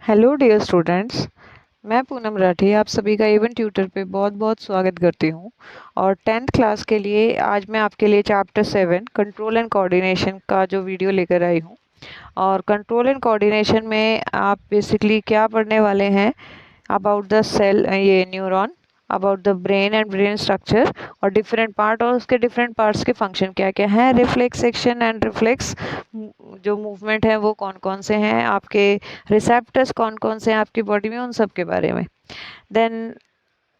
Hello dear students. मैं पूनम राठी आप सभी का इवन ट्यूटर पे बहुत बहुत स्वागत करती हूँ। और 10th क्लास के लिए आज मैं आपके लिए चैप्टर 7 कंट्रोल एंड कोऑर्डिनेशन का जो वीडियो लेकर आई हूँ। और कंट्रोल एंड कोऑर्डिनेशन में आप बेसिकली क्या पढ़ने वाले हैं, अबाउट द सेल, ये neuron, about the brain and brain structure और डिफरेंट पार्ट और उसके डिफरेंट पार्ट्स के फंक्शन क्या क्या हैं, रिफ्लेक्स सेक्शन एंड रिफ्लेक्स जो मूवमेंट है वो कौन कौन से हैं, आपके रिसेप्टर्स कौन कौन से हैं आपकी बॉडी में, उन सब के बारे में। देन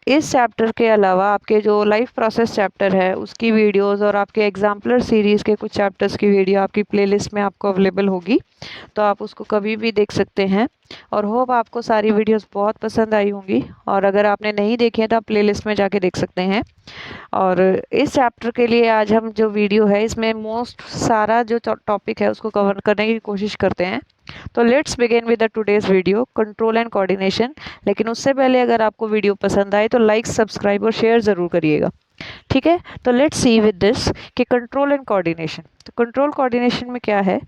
इस चैप्टर के अलावा आपके जो लाइफ प्रोसेस चैप्टर है उसकी वीडियोस और आपके एग्जाम्पलर सीरीज़ के कुछ चैप्टर्स की वीडियो आपकी प्लेलिस्ट में आपको अवेलेबल होगी, तो आप उसको कभी भी देख सकते हैं। और होप आपको सारी वीडियोस बहुत पसंद आई होंगी, और अगर आपने नहीं देखी है तो आप प्लेलिस्ट में जाके देख सकते हैं। और इस चैप्टर के लिए आज हम जो वीडियो है इसमें मोस्ट सारा जो टॉपिक है उसको कवर करने की कोशिश करते हैं। तो let's begin with the today's video control and coordination. लेकिन उससे पहले अगर आपको वीडियो पसंद आए तो लाइक, सब्सक्राइब और शेयर ज़रूर करिएगा, ठीक है। तो लेट्स सी विद दिस कि कंट्रोल एंड कोऑर्डिनेशन, तो कंट्रोल कोऑर्डिनेशन में क्या है।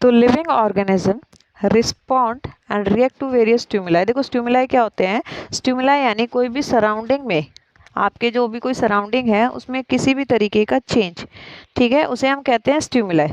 तो living organism respond and react to various stimuli. देखो स्टिमुलाई क्या होते हैं, स्टिमुलाई यानी कोई भी सराउंडिंग में, आपके जो भी कोई सराउंडिंग है उसमें किसी भी तरीके का चेंज, ठीक है, उसे हम कहते हैं स्टिमुलाई।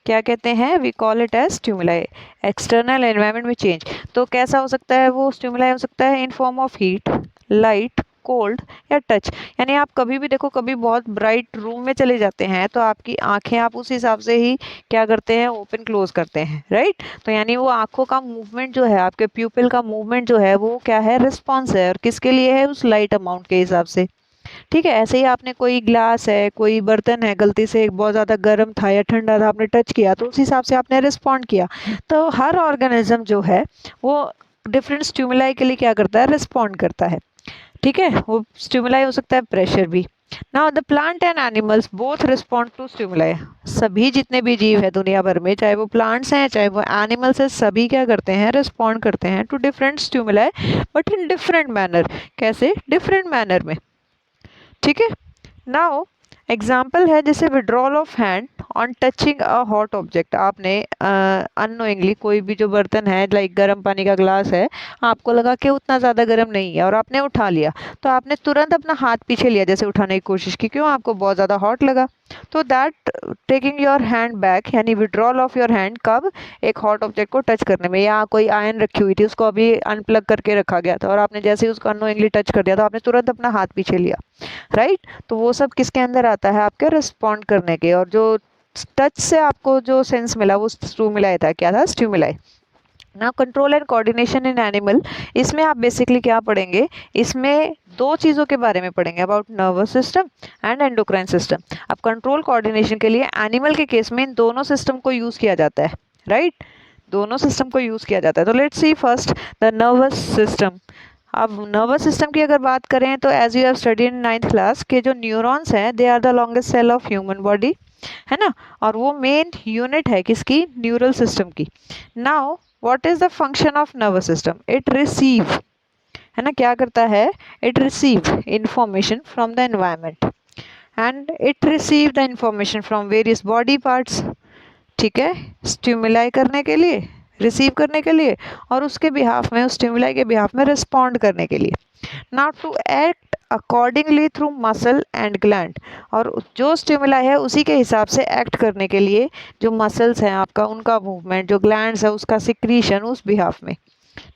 क्या कहते हैं, we call it as stimuli, external environment में चेंज। तो कैसा हो सकता है वो स्टिमुलाई, हो सकता है in form of heat, light, cold या टच। यानी आप कभी भी देखो, कभी बहुत ब्राइट रूम में चले जाते हैं तो आपकी आंखें आप उस हिसाब से ही क्या करते हैं, ओपन क्लोज करते हैं, राइट। तो यानी वो आंखों का मूवमेंट जो है, आपके प्यूपिल का मूवमेंट जो है वो क्या है, रिस्पॉन्स है, और किसके लिए है, उस लाइट अमाउंट के हिसाब से, ठीक है। ऐसे ही आपने कोई ग्लास है, कोई बर्तन है, गलती से बहुत ज़्यादा गर्म था या ठंडा था, आपने टच किया तो उस हिसाब से आपने रिस्पॉन्ड किया। तो हर ऑर्गेनिज्म जो है वो डिफरेंट स्टिमुलाई के लिए क्या करता है, रिस्पॉन्ड करता है, ठीक है। वो स्टिमुलाई हो सकता है प्रेशर भी। Now the plant and animals both respond to stimuli. सभी जितने भी जीव है दुनिया भर में, चाहे वो प्लांट्स हैं चाहे वो एनिमल्स हैं, सभी क्या करते हैं, रिस्पॉन्ड करते हैं to different stimuli, but in different manner. कैसे, डिफरेंट मैनर में, ठीक है। नाउ एग्जाम्पल है जैसे withdrawal of hand on touching a hot object. आपने अननोइंगली कोई भी जो बर्तन है, लाइक गर्म पानी का ग्लास है, आपको लगा कि उतना ज़्यादा गर्म नहीं है और आपने उठा लिया, तो आपने तुरंत अपना हाथ पीछे लिया जैसे उठाने की कोशिश की, क्यों, आपको बहुत ज़्यादा हॉट लगा। तो that taking your hand back यानी विड्रॉल ऑफ योर हैंड, कब, एक हॉट ऑब्जेक्ट को टच करने में, या कोई आयरन रखी हुई थी उसको अभी अनप्लग करके रखा गया था और आपने जैसे ही उसको अननोइंगली टच कर दिया तो आपने तुरंत अपना हाथ पीछे लिया, राइट। तो वो सब किसके अंदर आता है, आपके रिस्पॉन्ड करने के। और जो टच से आपको जो सेंस मिला वो स्टिमुलाई था, क्या था, स्टिमुलाई। ना control and coordination in animal, इसमें आप बेसिकली क्या पढ़ेंगे, इसमें दो चीज़ों के बारे में पढ़ेंगे, about nervous system and endocrine system. अब कंट्रोल कोऑर्डिनेशन के लिए एनिमल के केस में इन दोनों सिस्टम को यूज़ किया जाता है, राइट, दोनों सिस्टम को यूज़ किया जाता है। तो let's see first the nervous system. अब नर्वस सिस्टम की अगर बात करें तो as you have study in 9th class के जो न्यूरॉन्स हैं, they are the longest cell of human body, है ना। और वो मेन यूनिट है किसकी, न्यूरल सिस्टम की। Now what is the function of nervous system, it receive, है ना, क्या करता है, it receive information from the environment and it receive the information from various body parts, ठीक है, स्टिमुलाई करने के लिए, रिसीव करने के लिए, और उसके बिहाफ में, उस स्टिमुलाई के बिहाफ में रिस्पॉन्ड करने के लिए। Now to act accordingly through muscle and gland, और जो स्टिमुलाई है उसी के हिसाब से एक्ट करने के लिए जो मसल्स हैं आपका, उनका मूवमेंट, जो ग्लैंड्स है उसका सिक्रीशन उस बिहाफ में,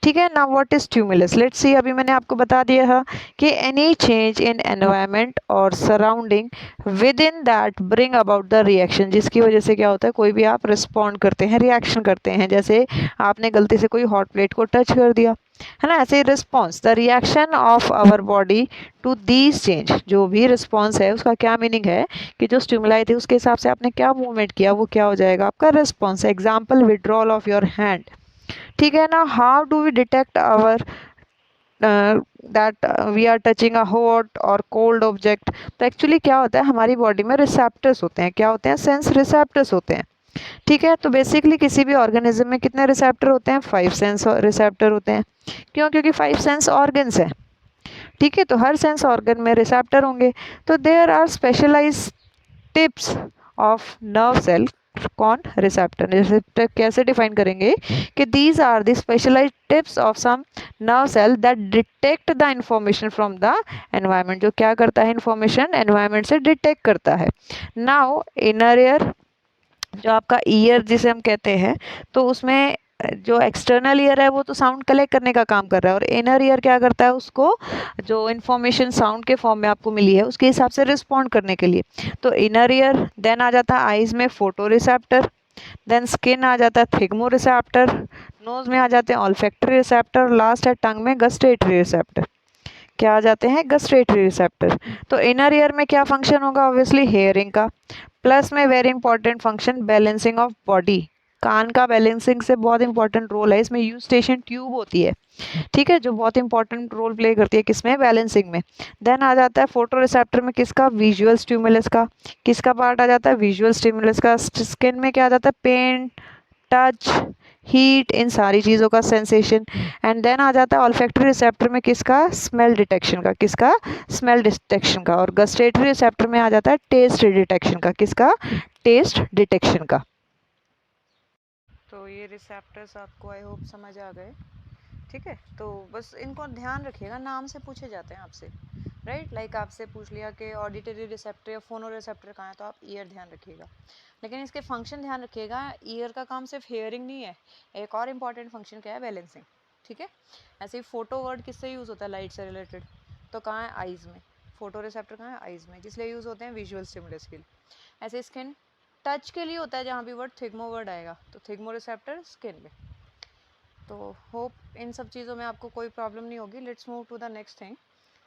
ठीक है। ना what is stimulus, let's see. अभी मैंने आपको बता दिया है कि एनी चेंज इन एनवायरनमेंट और surrounding with in that bring about the reaction, जिसकी वजह से क्या होता है, कोई भी आप रिस्पॉन्ड करते हैं, रिएक्शन करते हैं। जैसे आपने गलती से कोई हॉट प्लेट को टच कर दिया, है ना, ऐसे response, the reaction of our body to these change. जो भी रिस्पॉन्स है उसका क्या मीनिंग है कि जो स्टिमुलाई थे उसके हिसाब से आपने क्या मूवमेंट किया, वो क्या हो जाएगा, आपका response. Example withdrawal of your hand, ठीक है ना। How do we detect our that we are touching a hot और कोल्ड ऑब्जेक्ट। तो एक्चुअली क्या होता है, हमारी बॉडी में रिसेप्टर्स होते हैं, क्या होते हैं, सेंस रिसेप्टर्स होते हैं, ठीक है। तो बेसिकली किसी भी ऑर्गेनिज्म में कितने रिसेप्टर होते हैं, 5 सेंस रिसेप्टर होते हैं। क्यों, क्योंकि 5 सेंस ऑर्गन्स हैं, ठीक है। तो हर सेंस ऑर्गन में रिसेप्टर होंगे। तो there are specialised tips of nerve cell receptor, कौन? रिसेप्टर। रिसेप्टर कैसे डिफाइन करेंगे कि these are the specialised tips of some nerve cell that detect the information from the environment, जो क्या करता है, इंफॉर्मेशन एनवायरनमेंट से डिटेक्ट करता है। नाउ इनर ईयर, जो आपका ईयर जिसे हम कहते हैं, तो उसमें जो एक्सटर्नल ईयर है वो तो साउंड कलेक्ट करने का काम कर रहा है, और इनर ईयर क्या करता है, उसको जो इन्फॉर्मेशन साउंड के फॉर्म में आपको मिली है उसके हिसाब से रिस्पॉन्ड करने के लिए। तो इनर ईयर, देन आ जाता है आईज में फोटो रिसेप्टर, देन स्किन आ जाता है थिग्मो रिसेप्टर, नोज में आ जाते हैं ऑल्फैक्टरी रिसेप्टर, लास्ट है टंग में गस्टेटरी रिसेप्टर। क्या आ जाते हैं? Gustatory receptor. तो इनर ईयर में क्या फंक्शन होगा? ऑब्वियसली हेयरिंग का, प्लस में very important function balancing of body, कान का बैलेंसिंग से बहुत इंपॉर्टेंट रोल है इसमें। यूस्टेशन ट्यूब होती है, ठीक है, जो बहुत इंपॉर्टेंट रोल प्ले करती है किसमें? बैलेंसिंग में। देन आ जाता है फोटो रिसेप्टर में किसका? विजुअल स्टिमुलस का। किसका पार्ट आ जाता है? विजुअल स्टिमुलस का। स्किन में क्या आ जाता है? पेन, टच, हीट, इन सारी चीज़ों का सेंसेशन। एंड देन आ जाता है ऑल्फैक्टरी रिसेप्टर में किसका? स्मेल डिटेक्शन का। किसका? स्मेल डिटेक्शन का। और गस्टेटरी रिसेप्टर में आ जाता है टेस्ट डिटेक्शन का। किसका? टेस्ट डिटेक्शन का। तो ये रिसेप्टर्स आपको आई होप समझ आ गए, ठीक है। तो बस इनको ध्यान रखिएगा, नाम से पूछे जाते हैं आपसे, राइट। लाइक आपसे पूछ लिया कि ऑडिटरी रिसेप्टर या फोनो रिसेप्टर कहाँ है, तो आप ईयर ध्यान रखिएगा, लेकिन इसके फंक्शन ध्यान रखिएगा। ईयर का काम सिर्फ हेयरिंग नहीं है, एक और इम्पॉर्टेंट फंक्शन क्या है? बैलेंसिंग, ठीक है। ऐसे ही फोटो वर्ड किससे यूज़ होता है? लाइट से रिलेटेड, तो कहाँ है? आइज़ में। फोटो रिसेप्टर कहाँ है? आइज़ में, जिसलिए यूज़ होते हैं विजुअल स्टिमुलस के लिए। ऐसे स्किन टच के लिए होता है, जहाँ भी वर्ड थिग्मो वर्ड आएगा, तो थिग्मो रिसेप्टर स्किन में। तो होप इन सब चीज़ों में आपको कोई प्रॉब्लम नहीं होगी। Let's move to the next thing.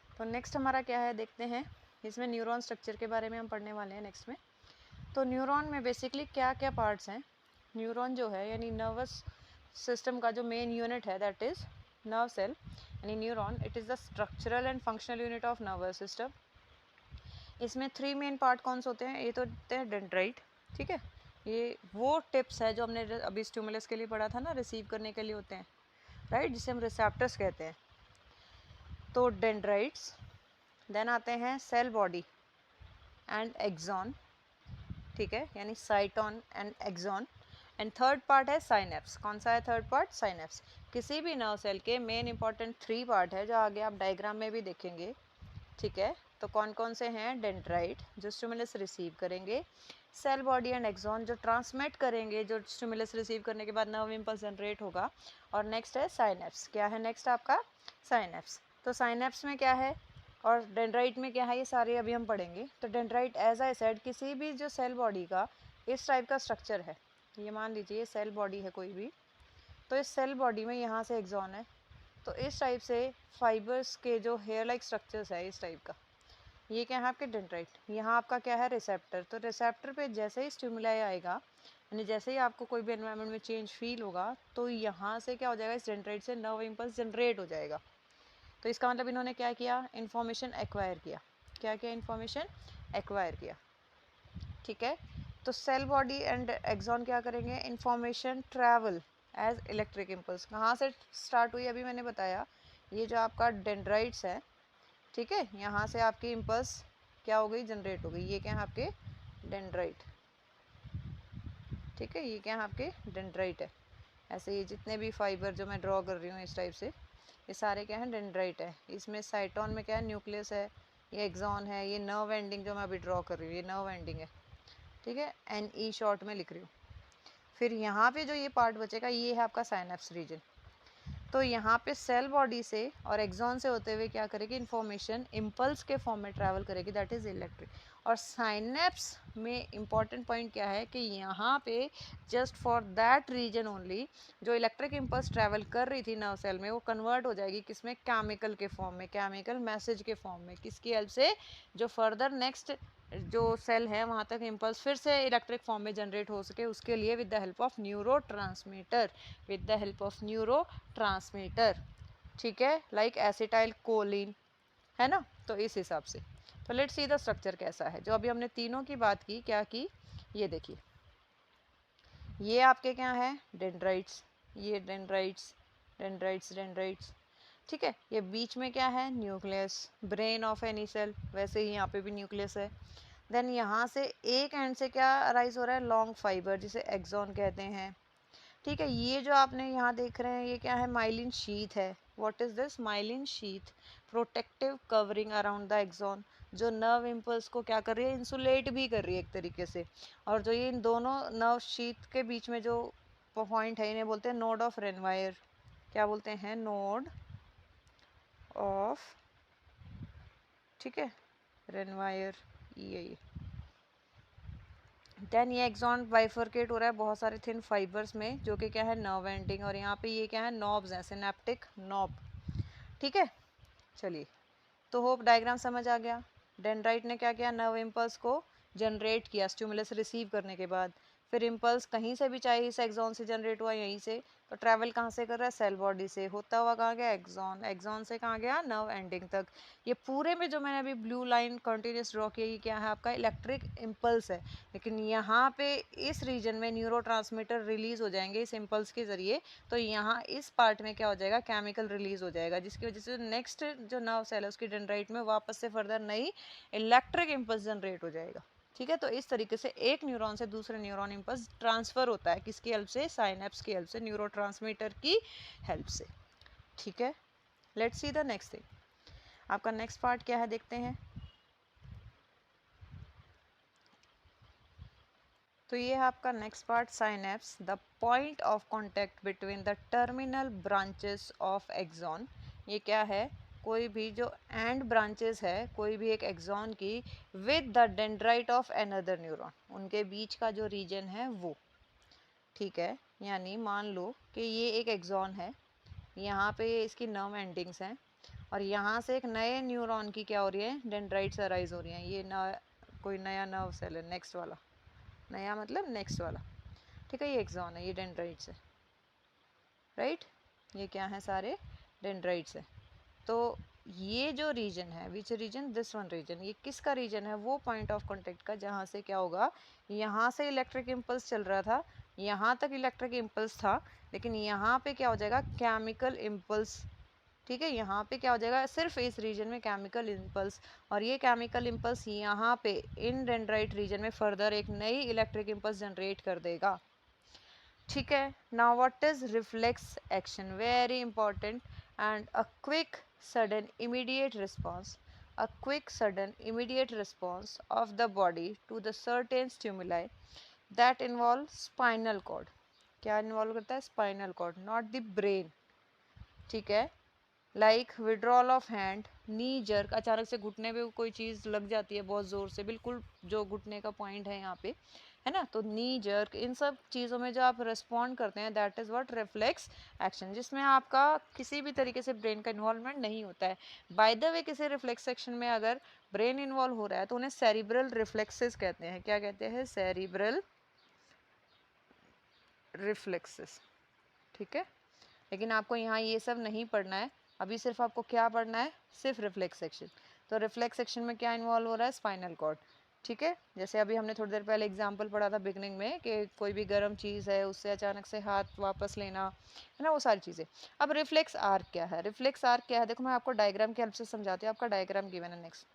तो नेक्स्ट हमारा क्या है देखते हैं, इसमें न्यूरॉन स्ट्रक्चर के बारे में हम पढ़ने वाले हैं नेक्स्ट में। तो न्यूरॉन में बेसिकली क्या क्या पार्ट्स हैं? न्यूरॉन जो है यानी नर्वस सिस्टम का जो मेन यूनिट है, दैट इज़ नर्व सेल यानी neuron. It is the structural and functional unit of nervous system. इसमें 3 मेन पार्ट कौन से होते हैं? ये तो होते हैं डेंड्राइट, ठीक है। ये वो टिप्स है जो हमने अभी स्टिमुलस के लिए पढ़ा था ना, रिसीव करने के लिए होते हैं, राइट, जिसे हम रिसेप्टर्स कहते हैं। तो डेंड्राइट्स, देन आते हैं सेल बॉडी एंड एक्सॉन, ठीक है, यानी cyton and axon. And third part है साइनेप्स। कौन सा है थर्ड पार्ट? साइनेप्स। किसी भी नर्व सेल के मेन इंपॉर्टेंट 3 पार्ट है, जो आगे आप डायग्राम में भी देखेंगे, ठीक है। तो कौन कौन से हैं? डेंड्राइट जो स्टिमुलस रिसीव करेंगे, सेल बॉडी एंड एक्सॉन जो ट्रांसमिट करेंगे, जो स्टिमुलस रिसीव करने के बाद नर्व इंपल्स जनरेट होगा, और नेक्स्ट है साइनेप्स। क्या है नेक्स्ट आपका? साइनेप्स। तो साइनेप्स में क्या है और डेंड्राइट में क्या है, ये सारे अभी हम पढ़ेंगे। तो डेंड्राइट एज आई सेड किसी भी जो सेल बॉडी का इस टाइप का स्ट्रक्चर है, ये मान लीजिए सेल बॉडी है कोई भी, तो इस सेल बॉडी में यहाँ से एक्सॉन है, तो इस टाइप से फाइबर्स के जो हेयर लाइक स्ट्रक्चर्स है इस टाइप का, ये क्या है आपके डेंड्राइट। यहाँ आपका क्या है? रिसेप्टर। तो रिसेप्टर पे जैसे ही स्टिमुलाई आएगा, यानी जैसे ही आपको कोई भी एनवायरनमेंट में चेंज फील होगा, तो यहाँ से क्या हो जाएगा? इस डेंड्राइट से नर्व इंपल्स जनरेट हो जाएगा। तो इसका मतलब इन्होंने क्या किया? इन्फॉर्मेशन एक्वायर किया। क्या किया? इन्फॉर्मेशन एक्वायर किया, ठीक है। तो सेल बॉडी एंड एक्सॉन क्या करेंगे? Information travel as electric impulse. कहाँ से स्टार्ट हुई अभी मैंने बताया, ये जो आपका डेंड्राइट्स है, ठीक है, यहाँ से आपकी इम्पल्स क्या हो गई? जनरेट हो गई। ये क्या है आपके? डेंड्राइट, ठीक है, ये क्या है आपके? डेंड्राइट है। ऐसे ये जितने भी फाइबर जो मैं ड्रॉ कर रही हूँ इस टाइप से, ये सारे क्या हैं? डेंड्राइट है। इसमें साइटोन में क्या है? न्यूक्लियस है, ये एक्सॉन है, ये नर्व एंडिंग जो मैं अभी ड्रॉ कर रही हूँ, ये नर्व एंडिंग है, ठीक है, NE शॉर्ट में लिख रही हूँ। फिर यहाँ पे जो ये पार्ट बचेगा, ये है आपका साइनेप्स रीजन। तो यहाँ पे सेल बॉडी से और एक्सॉन से होते हुए क्या करेगी? इन्फॉर्मेशन इम्पल्स के फॉर्म में ट्रैवल करेगी, दैट इज इलेक्ट्रिक। और साइनेप्स में इम्पॉर्टेंट पॉइंट क्या है कि यहाँ पे just for that reason only जो इलेक्ट्रिक इम्पल्स ट्रैवल कर रही थी नर्व सेल में, वो कन्वर्ट हो जाएगी किसमें? केमिकल के फॉर्म में, केमिकल मैसेज के फॉर्म में। किसकी हेल्प से? जो फर्दर नेक्स्ट जो सेल है वहाँ तक इम्पल्स फिर से इलेक्ट्रिक फॉर्म में जनरेट हो सके, उसके लिए with the help of neuro transmitter, with the help of neuro transmitter, ठीक है, लाइक एसिटाइल कोलिन, है ना। तो इस हिसाब से तो लेट्स सी द स्ट्रक्चर कैसा है। जो अभी हमने तीनों की बात की, क्या की? ये देखिए, ये आपके क्या है? डेंड्राइट्स, ये डेंड्राइट्स, डेंड्राइट्स, डेंड्राइट्स, ठीक है। ये बीच में क्या है? Nucleus, brain of any cell, वैसे ही यहाँ पे भी न्यूक्लियस है। देन यहाँ से एक एंड से क्या अराइज हो रहा है, लॉन्ग फाइबर जिसे एक्सॉन कहते हैं। ठीक है, ये जो आपने यहाँ देख रहे हैं ये क्या है, माइलिन शीथ है। What is this, myelin sheath, protective covering around the axon, जो नर्व इम्पल्स को क्या कर रही है, इंसुलेट भी कर रही है एक तरीके से। और जो ये इन दोनों नर्व शीथ के बीच में जो पॉइंट है इन्हें बोलते हैं नोड ऑफ रेनवायर। क्या बोलते हैं, नोड ऑफ, ठीक है, रेनवायर, ये देन ये एक्सॉन बाइफरकेट हो रहा है बहुत सारे थिन फाइबर्स में जो कि क्या है, नर्व एंडिंग। और यहाँ पे ये क्या है, नॉब्स हैं, सिनेप्टिक नॉब। ठीक है, चलिए, तो होप डायग्राम समझ आ गया। डेंड्राइट ने क्या किया, नर्व इम्पल्स को जनरेट किया स्टिमुलस रिसीव करने के बाद। फिर इम्पल्स कहीं से भी, चाहे इस एक्सॉन से जनरेट हुआ यहीं से, तो ट्रैवल कहाँ से कर रहा है, सेल बॉडी से होता हुआ कहाँ गया, एक्सॉन, एक्सॉन से कहाँ गया, नर्व एंडिंग तक। ये पूरे में जो मैंने अभी ब्लू लाइन कंटिन्यूस ड्रॉ किया, ये क्या है, आपका इलेक्ट्रिक इम्पल्स है। लेकिन यहाँ पे इस रीजन में न्यूरोट्रांसमीटर रिलीज हो जाएंगे इस इम्पल्स के जरिए। तो यहाँ इस पार्ट में क्या हो जाएगा, केमिकल रिलीज हो जाएगा, जिसकी वजह से नेक्स्ट जो नर्व सेल है उसकी डेंड्राइट में वापस से फर्दर नई इलेक्ट्रिक इम्पल्स जनरेट हो जाएगा। ठीक है, तो इस तरीके से एक न्यूरॉन से दूसरे न्यूरॉन इम्पल्स ट्रांसफर होता है, किसकी हेल्प से, साइनेप्स की हेल्प से, न्यूरोट्रांसमीटर की हेल्प से। ठीक है, let's see the next thing. आपका नेक्स्ट पार्ट क्या है, देखते हैं। तो ये है आपका next part, synapse, the point of contact between the terminal branches of axon. ये क्या है, कोई भी जो एंड ब्रांचेस है कोई भी एक एक्सॉन की with the dendrite of another neuron, उनके बीच का जो रीजन है वो। ठीक है, यानी मान लो कि ये एक एक्सॉन है, यहाँ पे इसकी नर्व एंडिंग्स हैं, और यहाँ से एक नए न्यूरॉन की क्या हो रही है, डेंड्राइट्स अराइज हो रही हैं। ये कोई नया नर्व सेल है, नेक्स्ट वाला, नया मतलब नेक्स्ट वाला। ठीक है, ये एक्सॉन है, ये डेंड्राइट्स है, राइट, ये क्या है, सारे डेंड्राइट्स है। तो ये जो रीजन है, which region, this one region, ये किसका रीजन है, वो पॉइंट ऑफ कांटेक्ट का, जहाँ से क्या होगा, यहाँ से इलेक्ट्रिक इम्पल्स चल रहा था, यहाँ तक इलेक्ट्रिक इम्पल्स था, लेकिन यहाँ पे क्या हो जाएगा, केमिकल इम्पल्स। ठीक है, यहाँ पे क्या हो जाएगा, सिर्फ इस रीजन में केमिकल इम्पल्स, और ये केमिकल इम्पल्स यहाँ पे इन डेंड्राइट रीजन में फर्दर एक नई इलेक्ट्रिक इम्पल्स जनरेट कर देगा। ठीक है, now what is reflex action, very important, and a quick sudden immediate response, a quick sudden immediate response of the body to the certain stimuli that involve spinal cord। क्या involve करता है, spinal cord, not the brain. ठीक है, like withdrawal of hand, knee jerk, अचानक से घुटने पे कोई चीज़ लग जाती है बहुत ज़ोर से, बिल्कुल जो घुटने का पॉइंट है यहाँ पे, है ना, तो नी जर्क, इन सब चीज़ों में जो आप रिस्पॉन्ड करते हैं, that is what reflex action, जिसमें आपका किसी भी तरीके से ब्रेन का इन्वॉल्वमेंट नहीं होता है। बाय द वे, किसी रिफ्लेक्स एक्शन में अगर ब्रेन इन्वॉल्व हो रहा है तो उन्हें सेरिब्रल रिफ्लेक्सेस कहते हैं। क्या कहते हैं, सेरिब्रल रिफ्लेक्सेस। ठीक है, लेकिन आपको यहाँ ये सब नहीं पढ़ना है, अभी सिर्फ आपको क्या पढ़ना है, सिर्फ रिफ्लेक्स सेक्शन। तो रिफ्लेक्स सेक्शन में क्या इन्वॉल्व हो रहा है, स्पाइनल कॉर्ड। ठीक है, जैसे अभी हमने थोड़ी देर पहले एग्जांपल पढ़ा था बिगनिंग में कि कोई भी गर्म चीज़ है उससे अचानक से हाथ वापस लेना, है ना, वो सारी चीज़ें। अब रिफ्लेक्स आर्क क्या है, रिफ्लेक्स आर्क क्या है, देखो मैं आपको डायग्राम की हेल्प से समझाती हूँ। आपका डायग्राम गिवन है नेक्स्ट।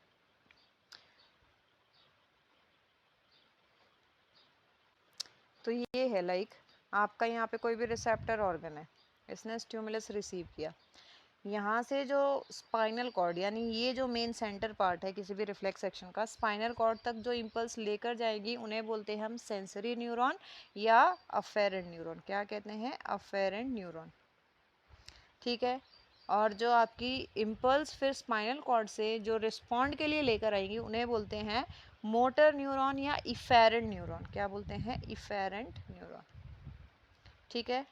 तो ये है लाइक आपका यहाँ पे कोई भी रिसेप्टर ऑर्गन है, इसने स्टिमुलस रिसीव किया, यहाँ से जो स्पाइनल कॉर्ड, यानी ये जो मेन सेंटर पार्ट है किसी भी रिफ्लेक्स एक्शन का, स्पाइनल कॉर्ड तक जो इम्पल्स लेकर जाएगी उन्हें बोलते हैं हम सेंसरी न्यूरॉन या अफेरेंट न्यूरॉन। क्या कहते हैं, अफेरेंट न्यूरॉन। ठीक है, और जो आपकी इम्पल्स फिर स्पाइनल कॉर्ड से जो रिस्पॉन्ड के लिए लेकर आएंगी उन्हें बोलते हैं मोटर न्यूरॉन या इफेरेंट न्यूरॉन। क्या बोलते हैं, इफेरेंट न्यूरॉन। ठीक है,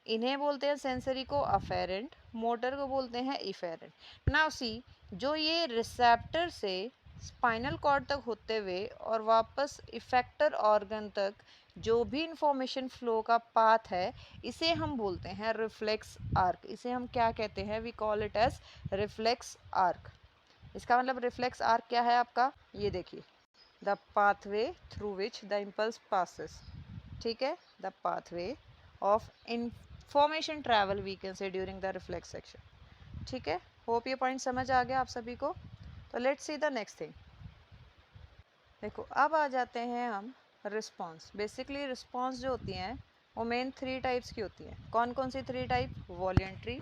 इन्हें बोलते हैं सेंसरी को अफेरेंट, मोटर को बोलते हैं इफेरेंट। नाउ सी, जो ये रिसेप्टर से स्पाइनल कॉर्ड तक होते हुए और वापस इफेक्टर ऑर्गन तक जो भी इंफॉर्मेशन फ्लो का पाथ है, इसे हम बोलते हैं रिफ्लेक्स आर्क। इसे हम क्या कहते हैं, we call it as reflex arc. इसका मतलब रिफ्लेक्स आर्क क्या है आपका, ये देखिए, the pathway through which the impulse passes. ठीक है, the pathway of information travel we can say during the reflex section. ठीक है, होप ये पॉइंट समझ आ गया आप सभी को। तो let's see the next thing. देखो अब आ जाते हैं हम रिस्पॉन्स। बेसिकली रिस्पॉन्स जो होती हैं वो मेन 3 टाइप्स की होती हैं। कौन कौन सी 3 type? Voluntary,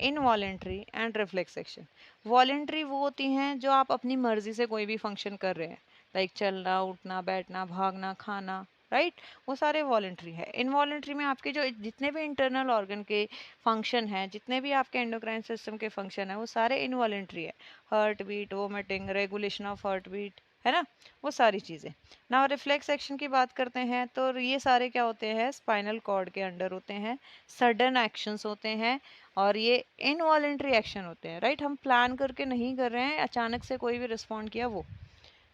involuntary and reflex action. Voluntary वो होती हैं जो आप अपनी मर्जी से कोई भी फंक्शन कर रहे हैं, लाइक चलना, उठना, बैठना, भागना, खाना, राइट, वो सारे वॉलेंट्री है। इनवॉलेंट्री में आपके जो जितने भी इंटरनल ऑर्गन के फंक्शन हैं, जितने भी आपके एंडोक्राइन सिस्टम के फंक्शन हैं, वो सारे इनवॉलेंट्री है। Heart beat, vomiting, regulation of heart beat, है ना, वो सारी चीज़ें। नाउ रिफ्लेक्स एक्शन की बात करते हैं तो ये सारे क्या होते हैं? स्पाइनल कॉर्ड के अंडर होते हैं, सडन एक्शंस होते हैं और ये इनवॉलेंट्री एक्शन होते हैं, राइट। हम प्लान करके नहीं कर रहे हैं, अचानक से कोई भी रिस्पॉन्ड किया वो,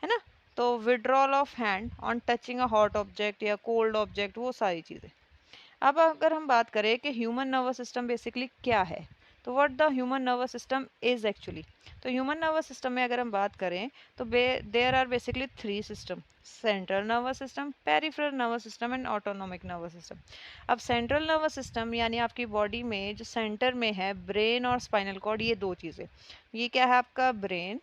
है ना। तो withdrawal of hand on touching a hot object या कोल्ड ऑब्जेक्ट, वो सारी चीज़ें। अब अगर हम बात करें कि ह्यूमन नर्वस सिस्टम बेसिकली क्या है, तो what the human nervous system is actually. तो ह्यूमन नर्वस सिस्टम में अगर हम बात करें तो there are basically 3 systems: central nervous system, peripheral nervous system and autonomic nervous system. अब सेंट्रल नर्वस सिस्टम यानी आपकी बॉडी में जो सेंटर में है, ब्रेन और स्पाइनल कॉर्ड, ये दो चीज़ें। ये क्या है? आपका ब्रेन,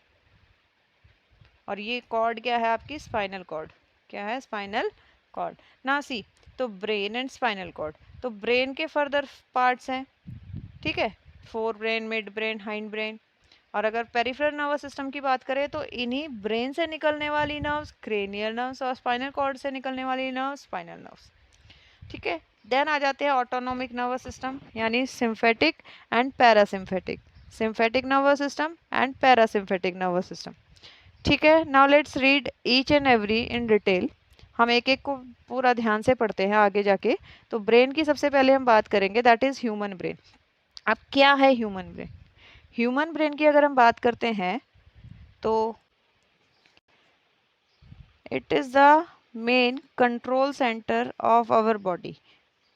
और ये कॉर्ड क्या है? आपकी स्पाइनल कॉर्ड। क्या है? Spinal cord. ना सी, तो ब्रेन एंड स्पाइनल कॉर्ड, तो ब्रेन के फर्दर पार्ट्स हैं, ठीक है, fore brain, mid brain, hind brain. और अगर पेरिफेरल नर्वस सिस्टम की बात करें तो इन्हीं ब्रेन से निकलने वाली नर्व्स क्रेनियल नर्व्स और स्पाइनल कॉर्ड से निकलने वाली नर्व्स स्पाइनल नर्व्स, ठीक है। देन आ जाते हैं ऑटोनॉमिक नर्वस सिस्टम यानी sympathetic and parasympathetic, sympathetic nervous system and parasympathetic nervous system, ठीक है। Now let's read each and every in detail. हम एक एक को पूरा ध्यान से पढ़ते हैं आगे जाके। तो ब्रेन की सबसे पहले हम बात करेंगे, दैट इज ह्यूमन ब्रेन। अब क्या है ह्यूमन ब्रेन? ह्यूमन ब्रेन की अगर हम बात करते हैं तो it is the main control centre of our body.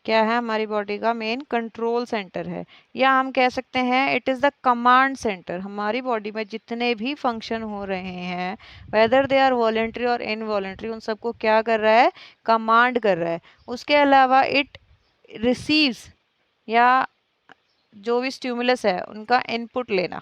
क्या है? हमारी बॉडी का मेन कंट्रोल सेंटर है, या हम कह सकते हैं it is the command centre. हमारी बॉडी में जितने भी फंक्शन हो रहे हैं, वेदर दे आर वॉलेंट्री और इनवॉलेंट्री, उन सबको क्या कर रहा है? कमांड कर रहा है। उसके अलावा इट रिसीव्स, या जो भी स्टिमुलस है उनका इनपुट लेना,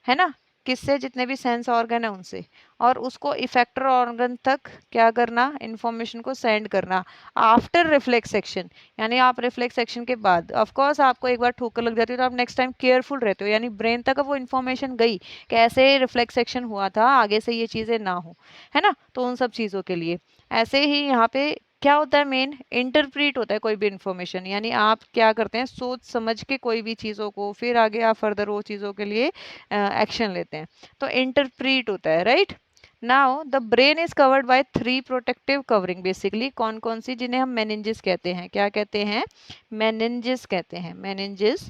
है ना, किससे? जितने भी सेंस ऑर्गन है उनसे, और उसको इफेक्टर ऑर्गन तक क्या करना? इंफॉर्मेशन को सेंड करना आफ्टर रिफ्लेक्स एक्शन। यानी आप रिफ्लेक्स एक्शन के बाद, ऑफ कोर्स आपको एक बार ठोकर लग जाती है तो आप नेक्स्ट टाइम केयरफुल रहते हो, यानी ब्रेन तक वो इन्फॉर्मेशन गई कि ऐसे रिफ्लेक्स एक्शन हुआ था, आगे से ये चीज़ें ना हो, है ना। तो उन सब चीज़ों के लिए ऐसे ही यहाँ पे क्या होता है? मेन इंटरप्रीट होता है कोई भी इंफॉर्मेशन, यानी आप क्या करते हैं? सोच समझ के कोई भी चीज़ों को, फिर आगे आप फर्दर वो चीज़ों के लिए एक्शन लेते हैं, तो इंटरप्रीट होता है, right. Now the brain is covered by 3 protective covering. Basically कौन कौन सी? जिन्हें हम मेनिंजेस कहते हैं। क्या कहते हैं? मेनिंजेस कहते हैं, मेनिंजेस,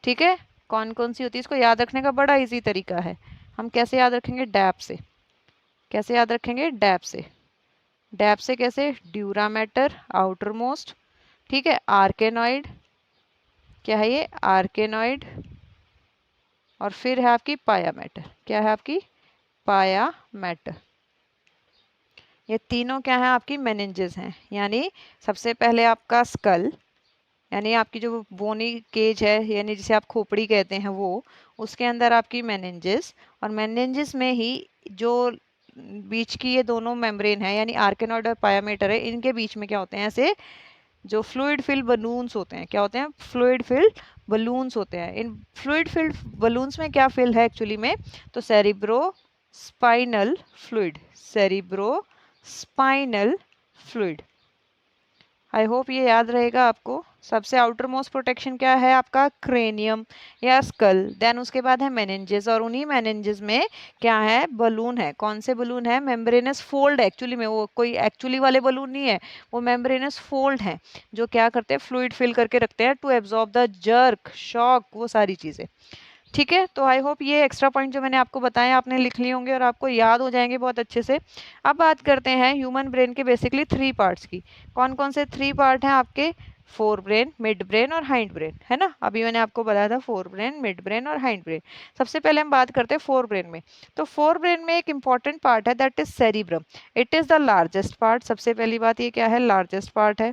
ठीक है। कौन कौन सी होती है? इसको याद रखने का बड़ा इजी तरीका है। हम कैसे याद रखेंगे? डैप से। कैसे याद रखेंगे? डैप से। डैप से कैसे? ड्यूरा मैटर आउटर मोस्ट, ठीक है, आर्केनॉइड, क्या है ये? आर्केनॉइड, और फिर है आपकी पाया मैटर। क्या है आपकी? पाया मैटर। ये तीनों क्या है? आपकी मेनिंजेस हैं। यानी सबसे पहले आपका स्कल, यानी आपकी जो बोनी केज है, यानी जिसे आप खोपड़ी कहते हैं, वो, उसके अंदर आपकी मेनिंजेस, और मेनिंजेस में ही जो बीच की ये दोनों मेम्ब्रेन है, यानी आर्केनॉइड और पायामेटर है, इनके बीच में क्या होते हैं? ऐसे जो फ्लूइड फिल बलून्स होते हैं। क्या होते हैं? फ्लूइड फिल बलून्स होते हैं। इन फ्लूइड फिल बलून्स में क्या फिल है एक्चुअली में? तो cerebro spinal fluid, cerebro spinal fluid. आई होप ये याद रहेगा आपको। सबसे आउटर मोस्ट प्रोटेक्शन क्या है? आपका क्रेनियम या स्कल। देन उसके बाद है मेनिंजेस, और उन्हीं मेनिंजेस में क्या है? बलून है। कौन से बलून है? Membranes fold. एक्चुअली में वो कोई एक्चुअली वाले बलून नहीं है, वो मेम्ब्रेनस फोल्ड हैं, जो क्या करते हैं? फ्लूइड फिल करके रखते हैं to absorb the jerk, shock, वो सारी चीज़ें, ठीक है। तो आई होप ये एक्स्ट्रा पॉइंट जो मैंने आपको बताए आपने लिख लिए होंगे और आपको याद हो जाएंगे बहुत अच्छे से। अब बात करते हैं ह्यूमन ब्रेन के बेसिकली 3 पार्ट्स की। कौन कौन से 3 पार्ट हैं आपके? फोर ब्रेन, मिड ब्रेन और हाइंड ब्रेन, है ना। अभी मैंने आपको बताया था फोर ब्रेन, मिड ब्रेन और हाइंड ब्रेन। सबसे पहले हम बात करते हैं फोर ब्रेन में। तो फोर ब्रेन में एक इंपॉर्टेंट पार्ट है, that is cerebrum. It is the largest part. सबसे पहली बात ये क्या है? लार्जेस्ट पार्ट है।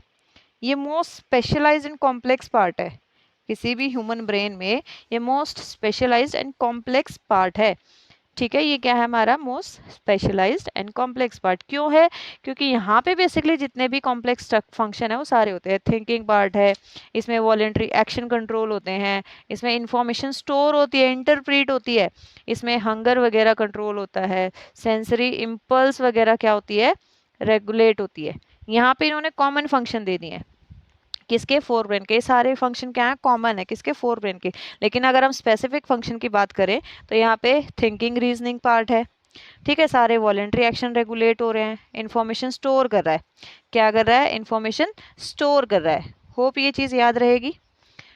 ये most specialised and complex part है किसी भी ह्यूमन ब्रेन में। ये most specialised and complex part है, ठीक है, ये क्या है हमारा most specialised and complex part. क्यों है? क्योंकि यहाँ पे बेसिकली जितने भी कॉम्प्लेक्स फंक्शन है वो सारे होते हैं। थिंकिंग पार्ट है, इसमें वॉलेंट्री एक्शन कंट्रोल होते हैं, इसमें इंफॉर्मेशन स्टोर होती है, इंटरप्रीट होती है, इसमें हंगर वगैरह कंट्रोल होता है, सेंसरी इम्पल्स वगैरह क्या होती है, रेगुलेट होती है। यहाँ पे इन्होंने कॉमन फंक्शन दे दिए हैं किसके, फोर ब्रेन के। सारे फंक्शन क्या है, कॉमन है किसके, फोर ब्रेन के। लेकिन अगर हम स्पेसिफिक फंक्शन की बात करें तो यहाँ पे थिंकिंग रीजनिंग पार्ट है, ठीक है, सारे वॉलेंट्री एक्शन रेगुलेट हो रहे हैं, इंफॉर्मेशन स्टोर कर रहा है, क्या कर रहा है, इंफॉर्मेशन स्टोर कर रहा है। होप ये चीज़ याद रहेगी,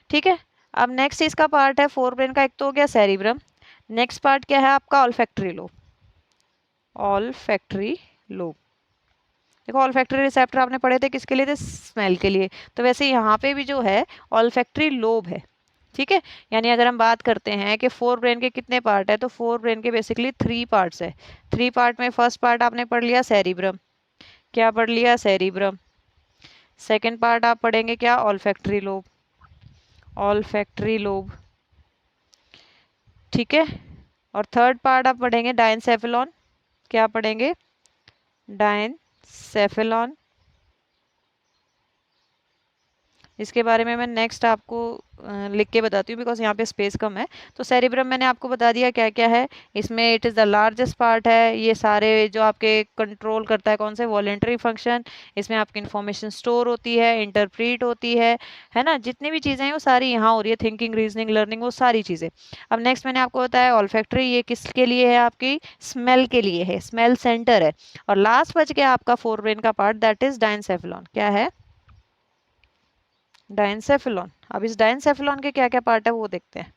ठीक है। अब नेक्स्ट इसका पार्ट है फोर ब्रेन का, एक तो हो गया सेरिब्रम। नेक्स्ट पार्ट क्या है आपका, ऑल्फैक्टरी लोब। ऑल्फैक्टरी लोब, देखो ऑल्फैक्टरी रिसेप्टर आपने पढ़े थे किसके लिए थे, स्मेल के लिए। तो वैसे यहाँ पे भी जो है ऑल्फैक्टरी लोब है, ठीक है। यानी अगर हम बात करते हैं कि फोर ब्रेन के कितने पार्ट है, तो फोर ब्रेन के बेसिकली थ्री पार्ट्स है। थ्री पार्ट में फर्स्ट पार्ट आपने पढ़ लिया सेरिब्रम, क्या पढ़ लिया, सेरिब्रम। सेकंड पार्ट आप पढ़ेंगे क्या, ऑल्फैक्टरी लोब, ऑल्फैक्टरी लोब, ठीक है। और थर्ड पार्ट आप पढ़ेंगे डायनसेफेलॉन, क्या पढ़ेंगे, डायनसेफेलॉन। इसके बारे में मैं नेक्स्ट आपको लिख के बताती हूँ बिकॉज यहाँ पे स्पेस कम है। तो सेरिब्रम मैंने आपको बता दिया क्या क्या है इसमें, it is the largest part है। ये सारे जो आपके कंट्रोल करता है कौन से, वॉलेंटरी फंक्शन। इसमें आपकी इंफॉर्मेशन स्टोर होती है, इंटरप्रीट होती है ना, जितनी भी चीज़ें हैं वो सारी यहाँ हो रही है, थिंकिंग रीजनिंग लर्निंग वो सारी चीज़ें। अब नेक्स्ट मैंने आपको बताया ऑल्फैक्टरी, ये किसके लिए है, आपकी स्मेल के लिए है, स्मेल सेंटर है। और लास्ट बच गया आपका फोर ब्रेन का पार्ट, दैट इज डायनसेफेलॉन, क्या है, डायनसेफेलॉन। अब इस डायनसेफेलॉन के क्या क्या पार्ट है वो देखते हैं।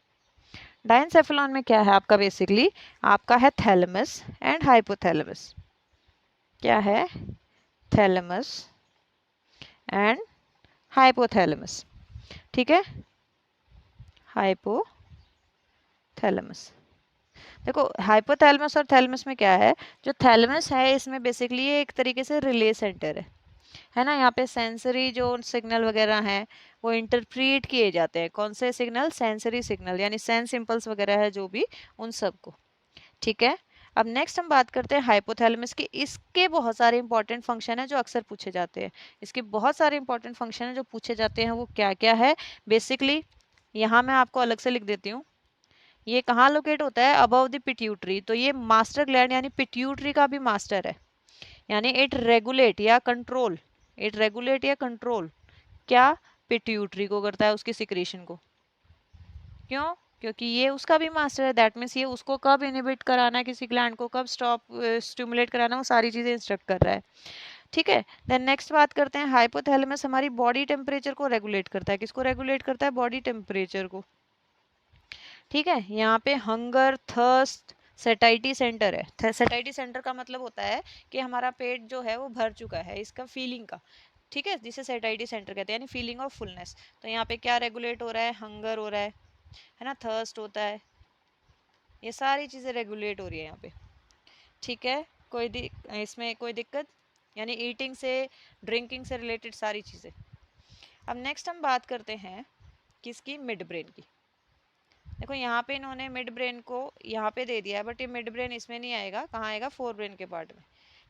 डायनसेफेलॉन में क्या है आपका, बेसिकली आपका है थैलेमस एंड हाइपोथैलेमस, क्या है, थैलेमस एंड हाइपोथैलेमस, ठीक है, हाइपोथैलेमस। देखो हाइपोथैलेमस और थैलेमस में क्या है, जो थैलेमस है इसमें बेसिकली ये एक तरीके से रिले सेंटर है ना। यहाँ पे सेंसरी जो सिग्नल वगैरह हैं वो इंटरप्रीट किए जाते हैं, कौन से सिग्नल, सेंसरी सिग्नल, यानी सेंस इम्पल्स वगैरह है जो भी, उन सबको, ठीक है। अब नेक्स्ट हम बात करते हैं हाइपोथैलेमस की। इसके बहुत सारे इंपॉर्टेंट फंक्शन है जो अक्सर पूछे जाते हैं। इसके बहुत सारे इंपॉर्टेंट फंक्शन है जो पूछे जाते हैं, वो क्या क्या है बेसिकली, यहाँ मैं आपको अलग से लिख देती हूँ। ये कहाँ लोकेट होता है, अबव द पिट्यूटरी। तो ये मास्टर ग्लैंड यानी पिट्यूटरी का भी मास्टर है, यानी इट रेगुलेट या कंट्रोल, इट रेगुलेट या कंट्रोल क्या, पिट्यूटरी को करता है, उसकी सिक्रेशन को। क्यों, क्योंकि ये उसका भी मास्टर है, दैट मीन्स ये उसको कब इनिबिट कराना है किसी ग्लैंड को, कब स्टॉप स्टिमुलेट कराना, वो सारी चीजें इंस्ट्रक्ट कर रहा है, ठीक है। देन नेक्स्ट बात करते हैं, हाइपोथैलेमस हमारी बॉडी टेम्परेचर को रेगुलेट करता है, किसको रेगुलेट करता है, बॉडी टेम्परेचर को, ठीक है। यहाँ पे हंगर, थर्स्ट, सेटाइटी सेंटर है। सेटाइटी सेंटर का मतलब होता है कि हमारा पेट जो है वो भर चुका है, इसका फीलिंग का, ठीक है, जिसे सेटाइटी सेंटर कहते हैं, यानी फीलिंग ऑफ फुलनेस। तो यहाँ पे क्या रेगुलेट हो रहा है, हंगर हो रहा है ना, थर्स्ट होता है, ये सारी चीज़ें रेगुलेट हो रही है यहाँ पे, ठीक है। इसमें कोई दिक्कत, यानी ईटिंग से, ड्रिंकिंग से रिलेटेड सारी चीज़ें। अब नेक्स्ट हम बात करते हैं किसकी, मिड ब्रेन की। देखो यहाँ पे इन्होंने मिड ब्रेन को यहाँ पे दे दिया है, बट ये मिड ब्रेन इसमें नहीं आएगा, कहाँ आएगा, फोर ब्रेन के पार्ट में,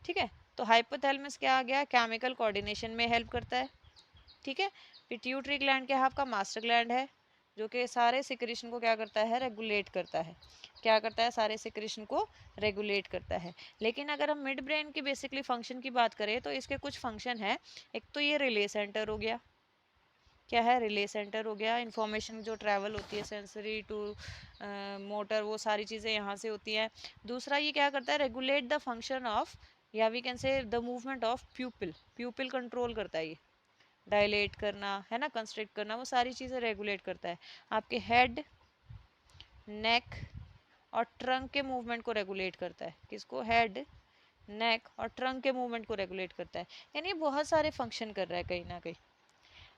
ठीक है। तो हाइपोथैलेमस क्या आ गया, केमिकल कोऑर्डिनेशन में हेल्प करता है, ठीक है। पिट्यूटरी ग्लैंड क्या है आपका, मास्टर ग्लैंड है, जो कि सारे सिक्रेशन को क्या करता है, रेगुलेट करता है, क्या करता है, सारे सिक्रेशन को रेगुलेट करता है। लेकिन अगर हम मिड ब्रेन की बेसिकली फंक्शन की बात करें तो इसके कुछ फंक्शन है। एक तो ये रिले सेंटर हो गया, क्या है, रिले सेंटर हो गया, इंफॉर्मेशन जो ट्रैवल होती है सेंसरी टू मोटर, वो सारी चीज़ें यहाँ से होती हैं। दूसरा ये क्या करता है, रेगुलेट द फंक्शन ऑफ, या we can say the movement of pupil, pupil control करता है ये, डायलेट करना है ना, कंस्ट्रिक्ट करना, वो सारी चीज़ें रेगुलेट करता है। आपके हेड, नेक और ट्रंक के मूवमेंट को रेगुलेट करता है, किसको, हेड, नेक और ट्रंक के मूवमेंट को रेगुलेट करता है, यानी बहुत सारे फंक्शन कर रहा है कहीं ना कहीं,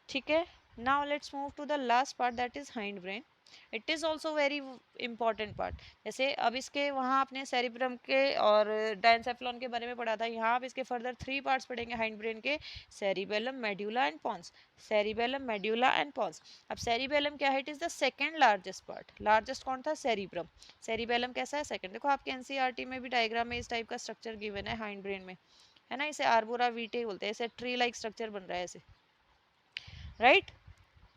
ठीक है। Now let's move to the last part, that is hind brain. It is also very important part. जैसे अब इसके वहाँ आपने सेरिब्रम के और डायनसेफ्लॉन के बारे में पढ़ा था, यहाँ आप इसके फर्दर 3 पार्ट्स पढ़ेंगे हाइंड ब्रेन के, cerebellum, medulla and pons. Cerebellum, medulla and pons. अब सेरिबेलम क्या है? It is the second largest part. Largest कौन था? सेरिब्रम। सेरिबेलम कैसा है? सेकेंड। देखो आपके एनसीईआरटी में भी डायग्राम में इस टाइप का स्ट्रक्चर गिवन है हाइंड ब्रेन में, है ना। इसे आर्बोरा वीटे बोलते हैं, ऐसे ट्री लाइक स्ट्रक्चर बन रहा है ऐसे, राइट।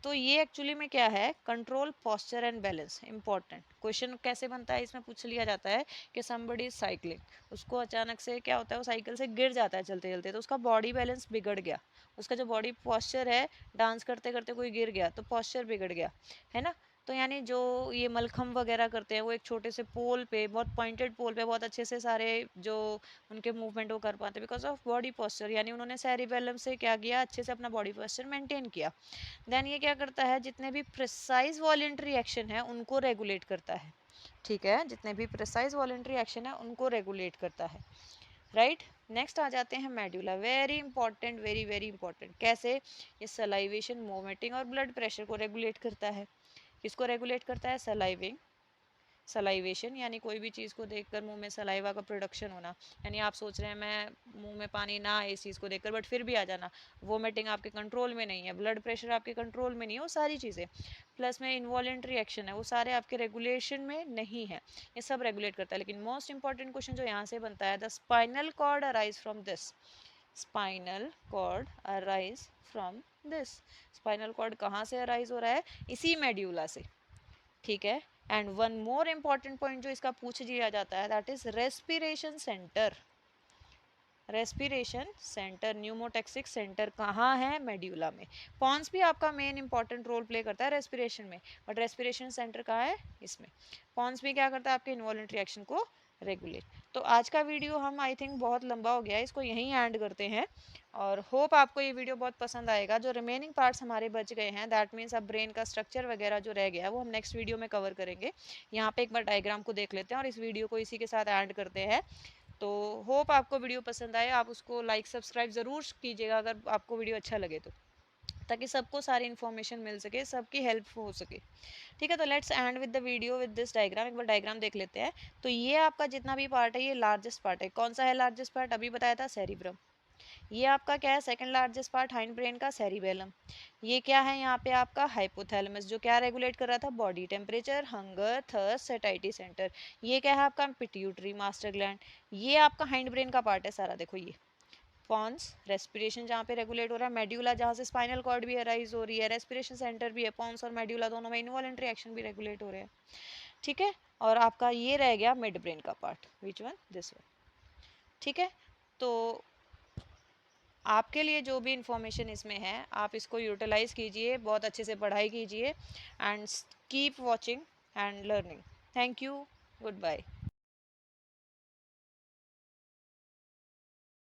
तो ये एक्चुअली में क्या है? Control posture and balance. Important question कैसे बनता है इसमें, पूछ लिया जाता है कि समबडी इज साइक्लिंग, उसको अचानक से क्या होता है, वो साइकिल से गिर जाता है चलते चलते, तो उसका बॉडी बैलेंस बिगड़ गया, उसका जो बॉडी पोस्चर है, डांस करते करते कोई गिर गया तो पोस्चर बिगड़ गया, है ना। तो यानी जो ये मलखम वगैरह करते हैं वो एक छोटे से पोल पे, बहुत पॉइंटेड पोल पे बहुत अच्छे से सारे जो उनके मूवमेंट वो कर पाते हैं बिकॉज ऑफ बॉडी पोस्चर, यानी उन्होंने सेरिबेलम से क्या किया, अच्छे से अपना बॉडी पोस्चर मेंटेन किया। देन ये क्या करता है, जितने भी प्रिसाइज वॉलेंट्री एक्शन है उनको रेगुलेट करता है, ठीक है, जितने भी प्रिसाइज वॉलेंट्री एक्शन है उनको रेगुलेट करता है, राइट। नेक्स्ट आ जाते हैं medulla, very important, very very important. कैसे? ये सलाइवेशन, वोमिटिंग और ब्लड प्रेशर को रेगुलेट करता है। किसको रेगुलेट करता है? सलाइविंग, सलाइवेशन यानी कोई भी चीज़ को देखकर मुंह में सलाइवा का प्रोडक्शन होना, यानी आप सोच रहे हैं मैं मुंह में पानी ना आए इस चीज़ को देखकर बट फिर भी आ जाना। वोमिटिंग आपके कंट्रोल में नहीं है, ब्लड प्रेशर आपके कंट्रोल में नहीं है, वो सारी चीज़ें। प्लस में इनवॉलेंट्री एक्शन है, वो सारे आपके रेगुलेशन में नहीं है, ये सब रेगुलेट करता है। लेकिन मोस्ट इंपॉर्टेंट क्वेश्चन जो यहाँ से बनता है, the spinal cord arise from this. Spinal cord arise from this. Spinal cord कहाँ से अराइज हो रहा है? इसी मेड्यूला से, ठीक है। And one more important point जो इसका पूछ लिया जाता है, that is respiration centre. Respiration centre, pneumotaxic centre कहाँ है? मेड्यूला में। पॉन्स भी आपका मेन इंपॉर्टेंट रोल प्ले करता है रेस्पिरेशन में, बट रेस्पिरेशन सेंटर कहाँ है? इसमें। पॉन्स भी क्या करता है? आपके इन्वॉलेंट्री एक्शन को रेगुलेट। तो आज का वीडियो हम आई थिंक बहुत लंबा हो गया है, इसको यहीं एंड करते हैं और होप आपको ये वीडियो बहुत पसंद आएगा। जो रिमेनिंग पार्ट्स हमारे बच गए हैं, दैट मीन्स अब ब्रेन का स्ट्रक्चर वगैरह जो रह गया है वो हम नेक्स्ट वीडियो में कवर करेंगे। यहाँ पे एक बार डायग्राम को देख लेते हैं और इस वीडियो को इसी के साथ ऐड करते हैं। तो होप आपको वीडियो पसंद आए, आप उसको लाइक सब्सक्राइब ज़रूर कीजिएगा अगर आपको वीडियो अच्छा लगे तो, ताकि सबको सारी इन्फॉर्मेशन मिल सके, सबकी हेल्प हो सके, ठीक है। तो let's end with the video with this diagram. एक बार डायग्राम देख लेते हैं। तो ये आपका जितना भी पार्ट है ये लार्जेस्ट पार्ट है। कौन सा है लार्जेस्ट पार्ट? अभी बताया था, सेरिब्रम। ये आपका क्या है? Second largest part hind brain का, सेरिबेलम। ये क्या है? यहाँ पे आपका हाइपोथैलेमस, जो क्या रेगुलेट कर रहा था? Body temperature, hunger, thirst, satiety centre. ये क्या है आपका? Pituitary, master gland. ये आपका हाइंड ब्रेन का पार्ट है सारा, देखो ये। पॉन्स, रेस्पिरेशन जहाँ पे रेगुलेट हो रहा है, मेड्यूला जहाँ से स्पाइनल कॉर्ड भी अराइज हो रही है, रेस्पिरेशन सेंटर भी है, पॉन्स और मेड्यूला दोनों में इनवॉलेंट्री एक्शन भी रेगुलेट हो रहे हैं, ठीक है। और आपका ये रह गया मिड ब्रेन का part, which one? This one, ठीक है। तो आपके लिए जो भी इंफॉर्मेशन इसमें है आप इसको यूटिलाइज़ कीजिए, बहुत अच्छे से पढ़ाई कीजिए and keep watching and learning. Thank you, good bye.